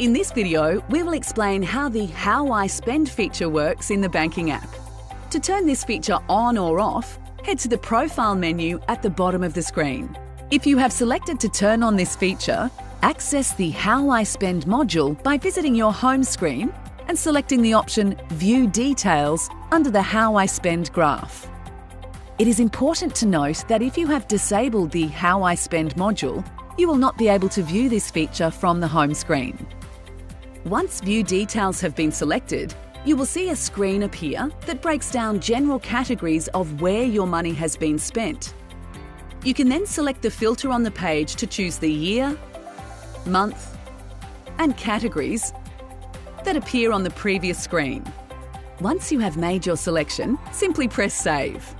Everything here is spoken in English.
In this video, we will explain how the How I Spend feature works in the banking app. To turn this feature on or off, head to the Profile menu at the bottom of the screen. If you have selected to turn on this feature, access the How I Spend module by visiting your home screen and selecting the option View Details under the How I Spend graph. It is important to note that if you have disabled the How I Spend module, you will not be able to view this feature from the home screen. Once View Details have been selected, you will see a screen appear that breaks down general categories of where your money has been spent. You can then select the filter on the page to choose the year, month, and categories that appear on the previous screen. Once you have made your selection, simply press Save.